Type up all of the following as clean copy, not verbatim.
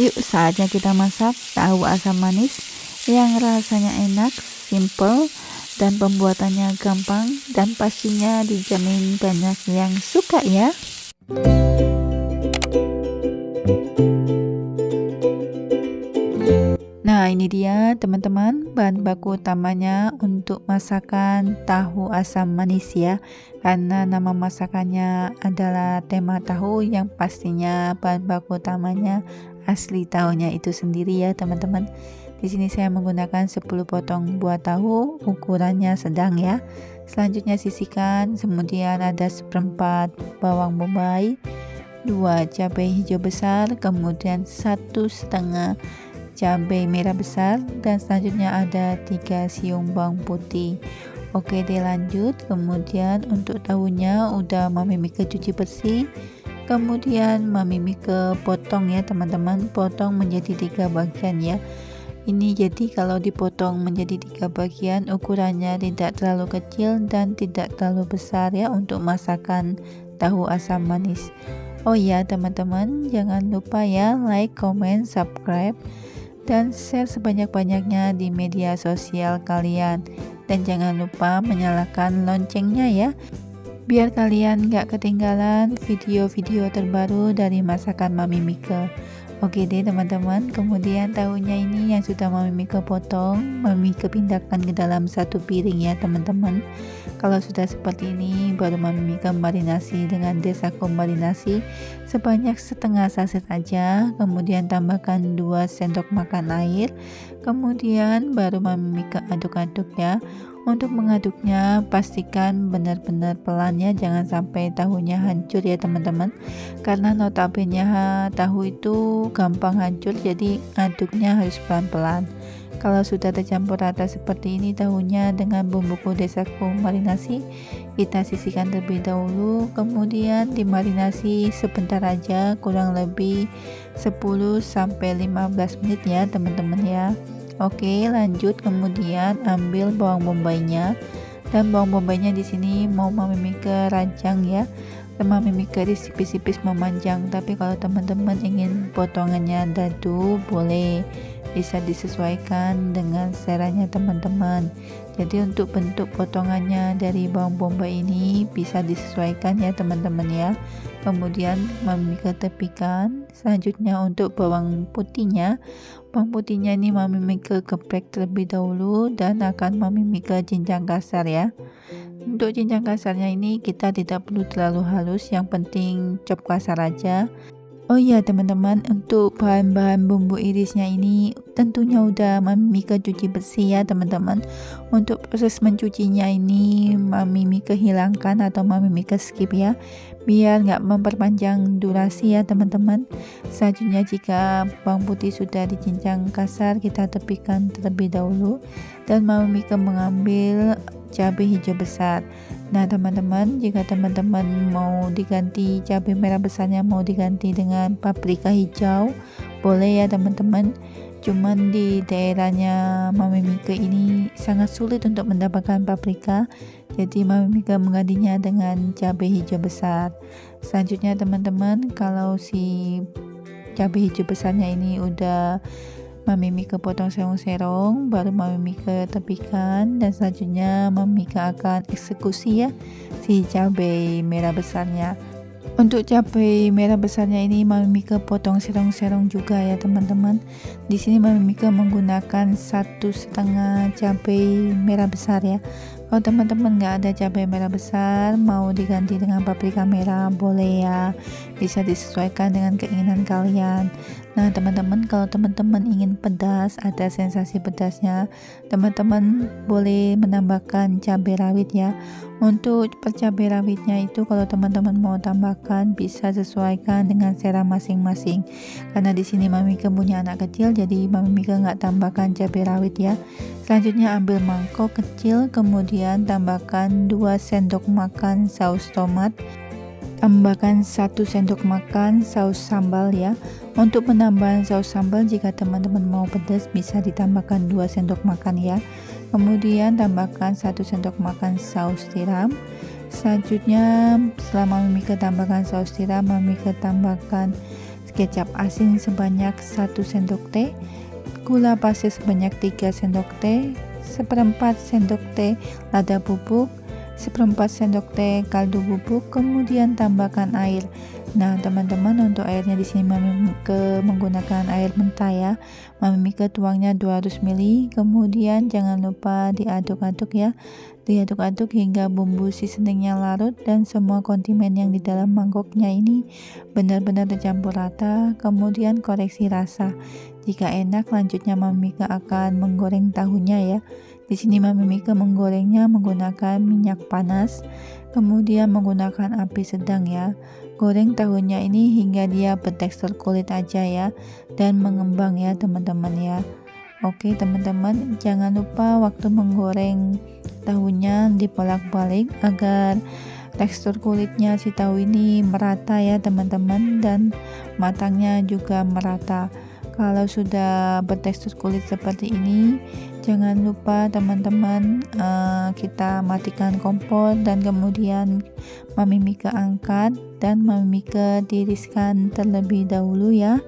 Yuk saatnya kita masak tahu asam manis yang rasanya enak, simple, dan pembuatannya gampang, dan pastinya dijamin banyak yang suka ya. Nah, ini dia teman-teman bahan baku utamanya untuk masakan tahu asam manis ya. Karena nama masakannya adalah tema tahu, yang pastinya bahan baku utamanya asli tahunya itu sendiri ya teman-teman. Di sini saya menggunakan 10 potong buah tahu, ukurannya sedang ya. Selanjutnya sisihkan, kemudian ada seperempat bawang bombay, 2 cabai hijau besar, kemudian 1,5 cabai merah besar, dan selanjutnya ada 3 siung bawang putih. Oke deh, lanjut. Kemudian untuk tahunya udah Mami Mika cuci bersih, kemudian Mami Mika potong ya teman-teman, potong menjadi 3 bagian ya. Ini jadi kalau dipotong menjadi 3 bagian, ukurannya tidak terlalu kecil dan tidak terlalu besar ya untuk masakan tahu asam manis. Oh ya teman-teman, jangan lupa ya like, comment, subscribe, dan share sebanyak-banyaknya di media sosial kalian. Dan jangan lupa menyalakan loncengnya ya, biar kalian gak ketinggalan video-video terbaru dari masakan Mami Mika. Oke deh teman-teman, kemudian tahunya ini yang sudah Mami Mika potong, Mami Mika pindahkan ke dalam satu piring ya teman-teman. Kalau sudah seperti ini, baru Mami Mika marinasi dengan desaku marinasi sebanyak setengah saset aja. Kemudian tambahkan 2 sendok makan air. Kemudian baru Mami Mika aduk-aduk ya. Untuk mengaduknya pastikan benar-benar pelan ya, jangan sampai tahunya hancur ya teman-teman. Karena notabene tahu itu gampang hancur, jadi aduknya harus pelan-pelan. Kalau sudah tercampur rata seperti ini tahunya dengan bumbu desaku marinasi, kita sisihkan terlebih dahulu, kemudian dimarinasi sebentar aja, kurang lebih 10-15 menit ya teman-teman ya. Oke, lanjut. Kemudian ambil bawang bombaynya, dan bawang bombaynya di sini mau Mami Mika rancang ya. Mami Mika sipis-sipis memanjang, tapi kalau teman-teman ingin potongannya dadu boleh, bisa disesuaikan dengan seleranya teman-teman. Jadi untuk bentuk potongannya dari bawang bombay ini bisa disesuaikan ya teman-teman ya. Kemudian Mami Mika tepikan. Selanjutnya untuk bawang putihnya ini Mami Mika geprek terlebih dahulu dan akan Mami Mika cincang kasar ya. Untuk cincang kasarnya ini kita tidak perlu terlalu halus, yang penting chop kasar aja. Oh iya teman-teman, untuk bahan-bahan bumbu irisnya ini tentunya udah Mami Mika cuci bersih ya teman-teman. Untuk proses mencucinya ini Mami Mika hilangkan atau Mami Mika skip ya, biar nggak memperpanjang durasi ya teman-teman. Selanjutnya jika bawang putih sudah dicincang kasar, kita tepikan terlebih dahulu, dan Mami Mika mengambil cabai hijau besar. Nah teman-teman, jika teman-teman mau diganti cabai merah besarnya, mau diganti dengan paprika hijau, boleh ya teman-teman. Cuman di daerahnya Mami Mika ini sangat sulit untuk mendapatkan paprika, jadi Mami Mika menggantinya dengan cabai hijau besar. Selanjutnya teman-teman, kalau si cabai hijau besarnya ini udah Mami Mika potong serong-serong, baru Mami Mika tepikan, dan selanjutnya Mami Mika akan eksekusi ya si cabai merah besarnya. Untuk cabai merah besarnya ini Mami Mika potong serong-serong juga ya teman-teman. Di sini Mami Mika menggunakan 1,5 cabai merah besar ya. Kalau teman-teman nggak ada cabai merah besar, mau diganti dengan paprika merah, boleh ya, bisa disesuaikan dengan keinginan kalian. Nah teman-teman, kalau teman-teman ingin pedas, ada sensasi pedasnya, teman-teman boleh menambahkan cabai rawit ya. Untuk per cabai rawitnya itu kalau teman-teman mau tambahkan, bisa sesuaikan dengan selera masing-masing. Karena di sini Mami Mika punya anak kecil, jadi Mami Mika nggak tambahkan cabai rawit ya. Selanjutnya ambil mangkok kecil, kemudian tambahkan 2 sendok makan saus tomat, tambahkan 1 sendok makan saus sambal ya. Untuk penambahan saus sambal, jika teman-teman mau pedas bisa ditambahkan 2 sendok makan ya. Kemudian tambahkan 1 sendok makan saus tiram. Selanjutnya setelah Mami Mika tambahkan saus tiram, Mami Mika tambahkan kecap asin sebanyak 1 sendok teh, gula pasir sebanyak 3 sendok teh, seperempat sendok teh lada bubuk, seperempat sendok teh kaldu bubuk, kemudian tambahkan air. Nah, teman-teman, untuk airnya di sini Mami Mika menggunakan air mentah ya. Mami Mika tuangnya 200 ml, kemudian jangan lupa diaduk-aduk ya. Diaduk-aduk hingga bumbu seasoningnya larut dan semua kondimen yang di dalam mangkoknya ini benar-benar tercampur rata. Kemudian koreksi rasa. Jika enak, lanjutnya Mami Mika akan menggoreng tahunya ya. Di sini Mami Mika menggorengnya menggunakan minyak panas, kemudian menggunakan api sedang ya. Goreng tahunya ini hingga dia bertekstur kulit aja ya, dan mengembang ya teman-teman ya. Oke teman-teman, jangan lupa waktu menggoreng tahunya dibolak-balik agar tekstur kulitnya si tahu ini merata ya teman-teman, dan matangnya juga merata. Kalau sudah bertekstur kulit seperti ini, jangan lupa teman-teman, kita matikan kompor dan kemudian Mami Mika angkat dan Mami Mika tiriskan terlebih dahulu ya.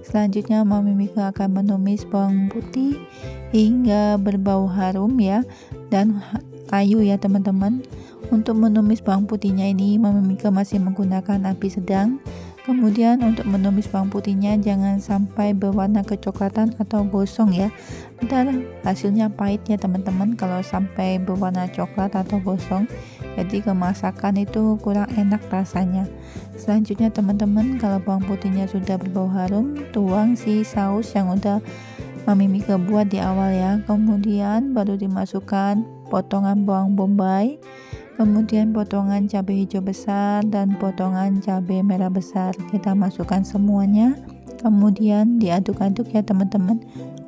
Selanjutnya Mami Mika akan menumis bawang putih hingga berbau harum ya, dan layu ya teman-teman. Untuk menumis bawang putihnya ini Mami Mika masih menggunakan api sedang. Kemudian untuk menumis bawang putihnya jangan sampai berwarna kecoklatan atau gosong ya. Ntar hasilnya pahit ya teman-teman kalau sampai berwarna coklat atau gosong. Jadi kemasakan itu kurang enak rasanya. Selanjutnya teman-teman, kalau bawang putihnya sudah berbau harum, tuang si saus yang udah Mami Mika buat di awal ya. Kemudian baru dimasukkan potongan bawang bombay, kemudian potongan cabai hijau besar dan potongan cabai merah besar. Kita masukkan semuanya, kemudian diaduk-aduk ya teman-teman.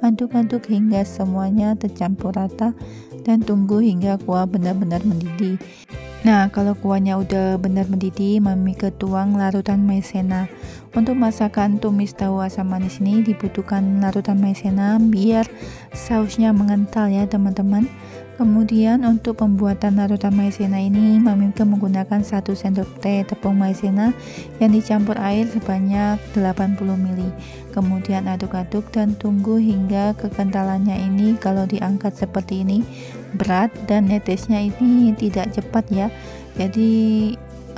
Aduk-aduk hingga semuanya tercampur rata dan tunggu hingga kuah benar-benar mendidih. Nah, kalau kuahnya udah benar mendidih, Mami Mika tuang larutan maizena. Untuk masakan tumis tahu asam manis ini dibutuhkan larutan maizena biar sausnya mengental ya teman-teman. Kemudian untuk pembuatan larutan maizena ini Mami Mika menggunakan 1 sendok teh tepung maizena yang dicampur air sebanyak 80 ml. Kemudian aduk-aduk dan tunggu hingga kekentalannya ini kalau diangkat seperti ini berat dan netesnya ini tidak cepat ya. Jadi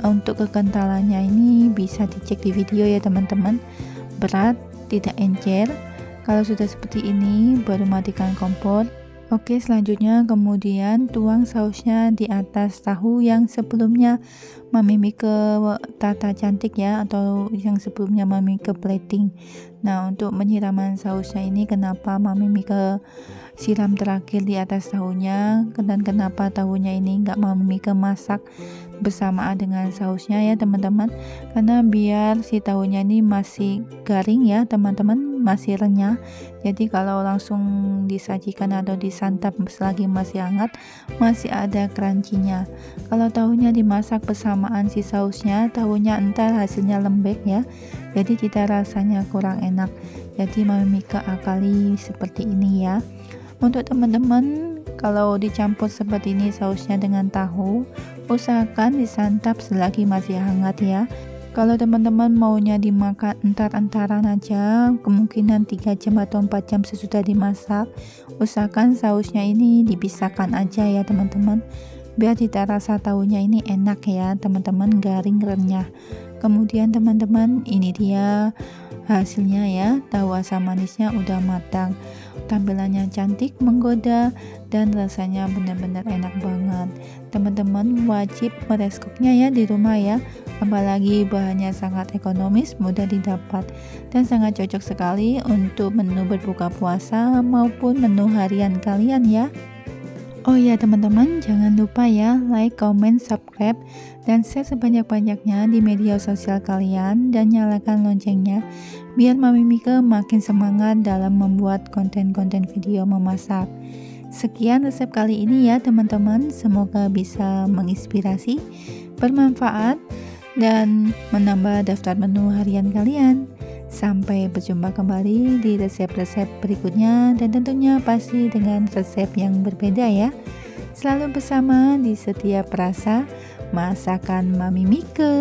untuk kekentalannya ini bisa dicek di video ya teman-teman. Berat, tidak encer. Kalau sudah seperti ini baru matikan kompor. Oke, selanjutnya kemudian tuang sausnya di atas tahu yang sebelumnya Mami Mika tata cantik ya, atau yang sebelumnya Mami Mika plating. Nah, untuk penyiraman sausnya ini kenapa Mami Mika siram terakhir di atas tahunya, dan kenapa tahunya ini nggak Mami Mika masak bersamaan dengan sausnya ya teman-teman, karena biar si tahunya ini masih garing ya teman-teman, masih renyah. Jadi kalau langsung disajikan atau disantap selagi masih hangat, masih ada crunchy-nya. Kalau tahunya dimasak bersamaan si sausnya, tahunya entar hasilnya lembek ya, jadi cita rasanya kurang enak. Jadi Mami Mika akali seperti ini ya. Untuk teman-teman, kalau dicampur seperti ini sausnya dengan tahu, usahakan disantap selagi masih hangat ya. Kalau teman-teman maunya dimakan entar-entaran aja, kemungkinan 3 jam atau 4 jam sesudah dimasak, usahakan sausnya ini dipisahkan aja ya teman-teman, biar cita rasa tahunya ini enak ya teman-teman, garing renyah. Kemudian teman-teman, ini dia hasilnya ya, tahu asam manisnya udah matang, tampilannya cantik, menggoda, dan rasanya benar-benar enak banget. Teman-teman wajib mereskopnya ya di rumah ya, apalagi bahannya sangat ekonomis, mudah didapat, dan sangat cocok sekali untuk menu berbuka puasa maupun menu harian kalian ya. Oh ya teman-teman, jangan lupa ya like, comment, subscribe, dan share sebanyak-banyaknya di media sosial kalian, dan nyalakan loncengnya biar Mami Mika makin semangat dalam membuat konten-konten video memasak. Sekian resep kali ini ya teman-teman, semoga bisa menginspirasi, bermanfaat, dan menambah daftar menu harian kalian. Sampai berjumpa kembali di resep-resep berikutnya, dan tentunya pasti dengan resep yang berbeda ya. Selalu bersama di setiap rasa masakan Mami Mika.